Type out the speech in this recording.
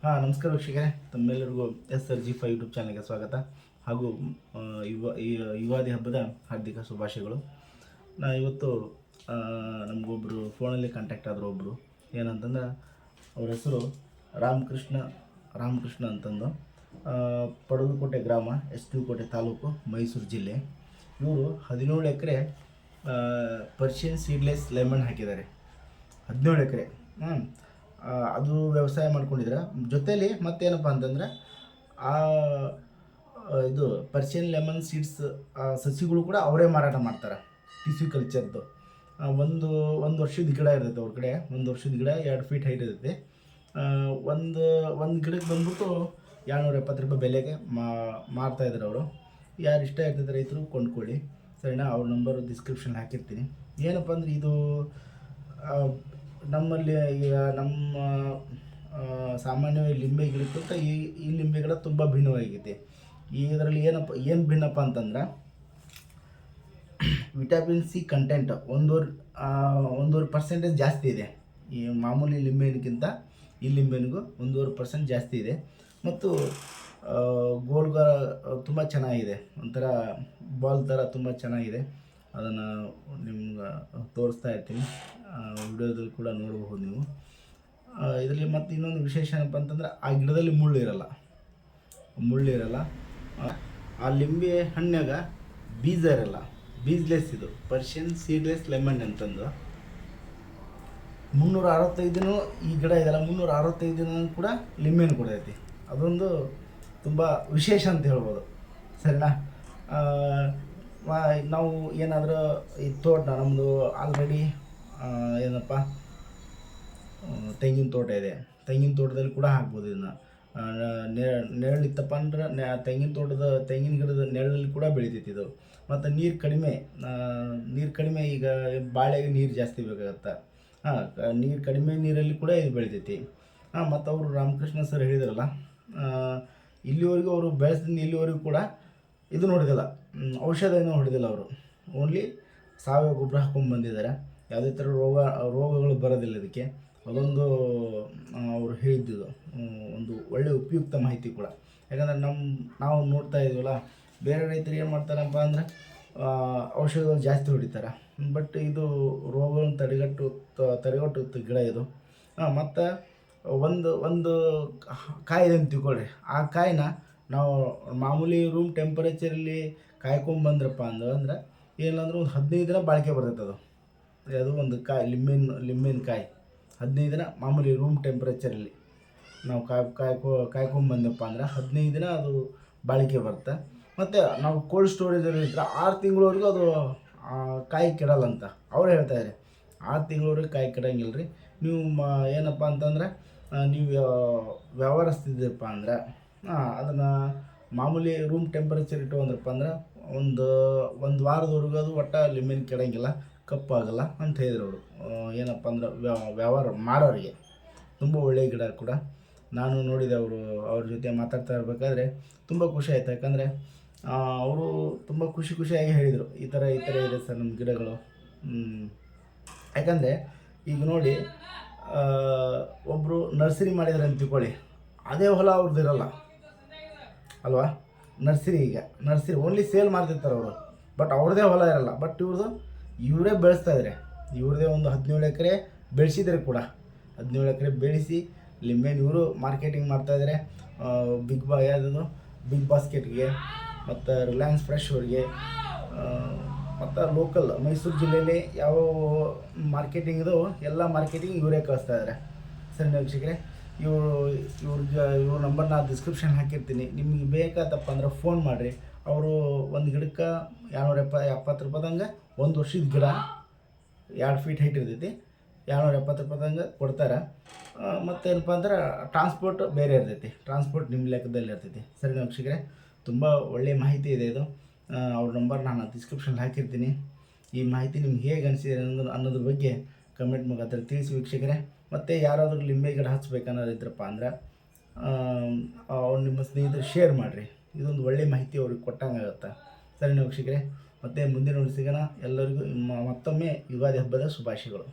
ನಮಸ್ಕಾರ ವೀಕ್ಷಕರೇ, ತಮ್ಮೆಲ್ಲರಿಗೂ SRG5 ಯೂಟ್ಯೂಬ್ ಚಾನಲ್ಗೆ ಸ್ವಾಗತ ಹಾಗೂ ಯುಗಾದಿ ಹಬ್ಬದ ಹಾರ್ದಿಕ ಶುಭಾಶಯಗಳು. ಇವತ್ತು ನಮಗೊಬ್ಬರು ಫೋನಲ್ಲಿ ಕಾಂಟ್ಯಾಕ್ಟ್ ಆದರು. ಒಬ್ಬರು ಏನಂತಂದ್ರೆ ಅವ್ರ ಹೆಸರು ರಾಮಕೃಷ್ಣ ಅಂತಂದು, ಪಡಲಕೋಟೆ ಗ್ರಾಮ, ST ಕೋಟೆ ತಾಲೂಕು, ಮೈಸೂರು ಜಿಲ್ಲೆ. ಇವರು 17 ಎಕರೆ ಪರ್ಷಿಯನ್ ಸೀಡ್ಲೆಸ್ ಲೆಮನ್ ಹಾಕಿದ್ದಾರೆ. 17 ಎಕರೆ ಅದು ವ್ಯವಸಾಯ ಮಾಡ್ಕೊಂಡಿದ್ರೆ ಜೊತೆಯಲ್ಲಿ ಮತ್ತೇನಪ್ಪ ಅಂತಂದರೆ ಇದು ಪರ್ಷಿಯನ್ ಲೆಮನ್ ಸೀಡ್ಸ್ ಸಸಿಗಳು ಕೂಡ ಅವರೇ ಮಾರಾಟ ಮಾಡ್ತಾರೆ. ಟಿಶ್ಯೂ ಕಲ್ಚರ್ದು ಒಂದು ವರ್ಷದ ಗಿಡ ಇರ್ತೈತೆ ಅವ್ರ ಕಡೆ. ಒಂದು ವರ್ಷದ ಗಿಡ 2 ಫೀಟ್ ಹೈಟ್ ಇರ್ತೈತೆ. ಒಂದು ಗಿಡಕ್ಕೆ ಬಂದ್ಬಿಟ್ಟು 270 ರೂಪಾಯಿ ಬೆಲೆಗೆ ಮಾರ್ತಾಯಿದ್ದಾರೆ ಅವರು. ಯಾರು ಇಷ್ಟ ಇರ್ತೈತೆ ರೈತರು ಕೊಂಡ್ಕೊಳ್ಳಿ, ಸರಿನಾ? ಅವ್ರ ನಂಬರು ಡಿಸ್ಕ್ರಿಪ್ಷನ್ ಹಾಕಿರ್ತೀನಿ. ಏನಪ್ಪ ಅಂದರೆ ಇದು ನಮ್ಮಲ್ಲಿ ಈಗ ನಮ್ಮ ಸಾಮಾನ್ಯವಾಗಿ ಲಿಂಬೆ ಗಿಡಕ್ಕಿಂತ ಈ ಲಿಂಬೆ ಗಿಡ ತುಂಬ ಭಿನ್ನವಾಗೈತೆ. ಇದರಲ್ಲಿ ಏನು ಭಿನ್ನಪ್ಪ ಅಂತಂದ್ರೆ ವಿಟಮಿನ್ ಸಿ ಕಂಟೆಂಟ್ 1.5% ಜಾಸ್ತಿ ಇದೆ. ಈ ಮಾಮೂಲಿ ಲಿಂಬೆಗಿಂತ ಈ ಲಿಂಬೆನಿಗೂ 1.5% ಜಾಸ್ತಿ ಇದೆ. ಮತ್ತು ಗೋಲ್ಗ ತುಂಬ ಚೆನ್ನಾಗಿದೆ, ಒಂಥರ ಬಾಲ್ ಥರ ತುಂಬ ಚೆನ್ನಾಗಿದೆ. ಅದನ್ನು ನಿಮ್ಗೆ ತೋರಿಸ್ತಾ ಇರ್ತೀನಿ, ವಿಡಿಯೋದಲ್ಲಿ ಕೂಡ ನೋಡಬಹುದು ನೀವು. ಇದರಲ್ಲಿ ಮತ್ತು ಇನ್ನೊಂದು ವಿಶೇಷ ಏನಪ್ಪ ಅಂತಂದರೆ ಆ ಗಿಡದಲ್ಲಿ ಮುಳ್ಳಿರಲ್ಲ. ಆ ಲಿಂಬೆ ಹಣ್ಣಾಗ ಬೀಜ ಇರಲ್ಲ, ಬೀಜ್ಲೆಸ್. ಇದು ಪರ್ಷಿಯನ್ ಸೀಡ್ಲೆಸ್ ಲೆಮನ್ ಅಂತಂದು 365 ದಿನ ಈ ಗಿಡ ಇದೆಲ್ಲ 365 ದಿನ ಕೂಡ ಲಿಂಬೆನ ಕೊಡೈತಿ. ಅದೊಂದು ತುಂಬ ವಿಶೇಷ ಅಂತ ಹೇಳ್ಬೋದು, ಸರಿನಾ? ನಾವು ಏನಾದರೂ ಈ ತೋಟ ನಮ್ಮದು ಆಲ್ರೆಡಿ ಏನಪ್ಪ ತೆಂಗಿನ ತೋಟ ಇದೆ. ತೆಂಗಿನ ತೋಟದಲ್ಲಿ ಕೂಡ ಹಾಕ್ಬೋದು ಇದನ್ನು. ನೆರಳಿತ್ತಪ್ಪ ಅಂದ್ರೆ ತೆಂಗಿನ ಗಿಡದ ನೆರಳಲ್ಲಿ ಕೂಡ ಬೆಳಿತೈತಿ ಇದು. ಮತ್ತು ನೀರು ಕಡಿಮೆ ಈಗ ಬಾಳೆಗೆ ನೀರು ಜಾಸ್ತಿ ಬೇಕಾಗತ್ತೆ. ನೀರು ಕಡಿಮೆ ನೀರಲ್ಲಿ ಕೂಡ ಇದು ಬೆಳಿತೈತಿ. ಮತ್ತು ಅವರು ರಾಮಕೃಷ್ಣ ಸರ್ ಹೇಳಿದ್ರಲ್ಲ, ಇಲ್ಲಿವರೆಗೂ ಅವರು ಬೆಳೆಸಿದ ಇಲ್ಲಿವರೆಗೂ ಕೂಡ ಇದು ನೋಡಿದಿಲ್ಲ, ಔಷಧ ಏನೂ ಹೊಡೆದಿಲ್ಲ ಅವರು. ಓನ್ಲಿ ಸಾವಯವ ಗೊಬ್ಬರ ಹಾಕ್ಕೊಂಡು ಬಂದಿದ್ದಾರೆ. ಯಾವುದೇ ಥರ ರೋಗಗಳು ಬರೋದಿಲ್ಲ ಇದಕ್ಕೆ. ಅದೊಂದು ಅವರು ಹೇಳಿದ್ದು ಒಂದು ಒಳ್ಳೆಯ ಉಪಯುಕ್ತ ಮಾಹಿತಿ ಕೂಡ. ಯಾಕಂದರೆ ನಾವು ನೋಡ್ತಾ ಇದ್ದೀವಲ್ಲ, ಬೇರೆ ರೈತರು ಏನು ಮಾಡ್ತಾರಪ್ಪ ಅಂದರೆ ಔಷಧಗಳು ಜಾಸ್ತಿ ಹೊಡಿತಾರೆ. ಬಟ್ ಇದು ರೋಗಗಳನ್ನು ತಡೆಗಟ್ಟು ಗಿಡ ಇದು. ಮತ್ತು ಒಂದು ಕಾಯಿ ಇದೆ ಅಂತ ತಿಳ್ಕೊಳ್ಳಿ. ಆ ಕಾಯಿನ ನಾವು ಮಾಮೂಲಿ ರೂಮ್ ಟೆಂಪರೇಚರಲ್ಲಿ ಕಾಯ್ಕೊಂಬಂದ್ರಪ್ಪ ಅಂದ್ರೆ ಏನಿಲ್ಲಂದ್ರೆ ಒಂದು 15 ದಿನ ಬಾಳಿಕೆ ಬರ್ತೈತೆ ಅದು ಒಂದು ಕಾಯಿ ಲಿಂಬೆನ ಕಾಯಿ 15 ದಿನ ಮಾಮೂಲಿ ರೂಮ್ ಟೆಂಪ್ರೇಚರಲ್ಲಿ ನಾವು ಕಾಯ್ಕೊಂಬಂದಪ್ಪ ಅಂದ್ರೆ 15 ದಿನ ಅದು ಬಾಳಿಕೆ ಬರುತ್ತೆ. ಮತ್ತು ನಾವು ಕೋಲ್ಡ್ ಸ್ಟೋರೇಜಲ್ಲಿ ಇಟ್ಟರೆ 6 ತಿಂಗಳವರೆಗೂ ಅದು ಕಾಯಿ ಕೆಡಲ್ಲ ಅಂತ ಅವ್ರು ಹೇಳ್ತಾಯಿದ್ದಾರೆ. 6 ತಿಂಗಳವರೆಗೆ ಕಾಯಿ ಕೆಡಂಗಿಲ್ಲ ರೀ. ನೀವು ಏನಪ್ಪ ಅಂತಂದರೆ ನೀವು ವ್ಯವಹರಿಸ್ತಿದ್ದೀರಪ್ಪ ಅಂದ್ರೆ ಅದನ್ನು ಮಾಮೂಲಿ ರೂಮ್ ಟೆಂಪರೇಚರ್ ಇಟ್ಟು ಅಂದ್ರಪ್ಪ ಅಂದ್ರೆ ಒಂದು ವಾರದವರೆಗೂ ಅದು ಒಟ್ಟು ಲಿಂಬೆನ ಕೆಡಂಗಿಲ್ಲ, ಕಪ್ಪಾಗಲ್ಲ ಅಂತ ಹೇಳಿದ್ರು ಅವರು. ಏನಪ್ಪ ಅಂದ್ರೆ ವ್ಯವಹಾರ ಮಾಡೋರಿಗೆ ತುಂಬ ಒಳ್ಳೆಯ ಗಿಡ ಕೂಡ. ನಾನು ನೋಡಿದೆ, ಅವ್ರ ಜೊತೆ ಮಾತಾಡ್ತಾ ಇರಬೇಕಾದ್ರೆ ತುಂಬ ಖುಷಿ ಆಯಿತು. ಯಾಕಂದರೆ ಅವರು ತುಂಬ ಖುಷಿಯಾಗಿ ಹೇಳಿದರು, ಈ ಥರ ಇದೆ ಸರ್ ನಮ್ಮ ಗಿಡಗಳು. ಯಾಕಂದರೆ ಈಗ ನೋಡಿ, ಒಬ್ಬರು ನರ್ಸರಿ ಮಾಡಿದ್ದಾರೆ ಅಂತ ತಿಳ್ಕೊಳ್ಳಿ, ಅದೇ ಹೊಲ ಅವ್ರದ್ದು ಇರೋಲ್ಲ ಅಲ್ವಾ? ನರ್ಸರಿ ಓನ್ಲಿ ಸೇಲ್ ಮಾಡ್ತಿರ್ತಾರೆ ಅವರು, ಬಟ್ ಅವ್ರದ್ದೇ ಹೊಲ ಇರೋಲ್ಲ. ಬಟ್ ಇವರೇ ಬೆಳೆಸ್ತಾ ಇದ್ದಾರೆ. ಇವ್ರದ್ದೇ ಒಂದು 17 ಎಕರೆ ಬೆಳೆಸಿದ್ದಾರೆ ಕೂಡ. 17 ಎಕರೆ ಬೆಳೆಸಿ ಲಿಂಬೆನ ಇವರು ಮಾರ್ಕೆಟಿಂಗ್ ಮಾಡ್ತಾಯಿದ್ದಾರೆ. ಬಿಗ್ ಬಾಸ್ಕೆಟ್ಗೆ ಮತ್ತು ರಿಲಯನ್ಸ್ ಫ್ರೆಶ್ ಅವ್ರಿಗೆ ಮತ್ತು ಲೋಕಲ್ ಮೈಸೂರು ಜಿಲ್ಲೆಯಲ್ಲಿ ಯಾವ ಮಾರ್ಕೆಟಿಂಗ್ದು ಎಲ್ಲ ಮಾರ್ಕೆಟಿಂಗ್ ಇವರೇ ಕಳಿಸ್ತಾ ಇದ್ದಾರೆ. ಸರಿ ವೀಕ್ಷಕರೇ, ಇವ್ರ ನಂಬರ್ನ ಡಿಸ್ಕ್ರಿಪ್ಷನ್ ಹಾಕಿರ್ತೀನಿ. ನಿಮಗೆ ಬೇಕಾತಪ್ಪ ಅಂದ್ರೆ ಫೋನ್ ಮಾಡಿರಿ. ಅವರು ಒಂದು ಗಿಡಕ್ಕೆ 270 ರೂಪಾಯಿದಂಗೆ, ಒಂದು ವರ್ಷದ ಗಿಡ 2 ಫೀಟ್ ಹೈಟ್ ಇರ್ತೈತಿ, 270 ರೂಪಾಯಿದಂಗೆ ಕೊಡ್ತಾರೆ. ಮತ್ತೇನಪ್ಪ ಅಂದ್ರೆ ಟ್ರಾನ್ಸ್ಪೋರ್ಟ್ ಬೇರೆ ಇರ್ತೈತಿ, ಟ್ರಾನ್ಸ್ಪೋರ್ಟ್ ನಿಮ್ಮ ಲೆಕ್ಕದಲ್ಲಿ ಇರ್ತೈತಿ. ಸರಿ ವೀಕ್ಷಕರೇ, ತುಂಬ ಒಳ್ಳೆಯ ಮಾಹಿತಿ ಇದೆ ಇದು. ಅವ್ರ ನಂಬರ್ ನಾನು ಡಿಸ್ಕ್ರಿಪ್ಷನ್ ಹಾಕಿರ್ತೀನಿ. ಈ ಮಾಹಿತಿ ನಿಮ್ಗೆ ಹೇಗೆ ಅನಿಸಿದೆ ಅನ್ನೋದ್ರ ಬಗ್ಗೆ ಕಮೆಂಟ್ ಮುಖಾಂತರ ತಿಳಿಸಿ ವೀಕ್ಷಕರೇ. ಮತ್ತು ಯಾರಾದರೂ ಲಿಂಬೆ ಗಿಡ ಹಚ್ಬೇಕನ್ನೋದು ಇದ್ರಪ್ಪ ಅಂದ್ರೆ ಅವ್ರು ನಿಮ್ಮ ಸ್ನೇಹಿತರು ಶೇರ್ ಮಾಡಿರಿ. ಇದೊಂದು ಒಳ್ಳೆಯ ಮಾಹಿತಿ ಅವ್ರಿಗೆ ಕೊಟ್ಟಂಗೆ ಆಗುತ್ತೆ. ಸರಿ ವೀಕ್ಷಕರೇ, ಮತ್ತು ಮುಂದಿನ ಸಿಗೋಣ. ಎಲ್ಲರಿಗೂ ಮತ್ತೊಮ್ಮೆ ಯುಗಾದಿ ಹಬ್ಬದ ಶುಭಾಶಯಗಳು.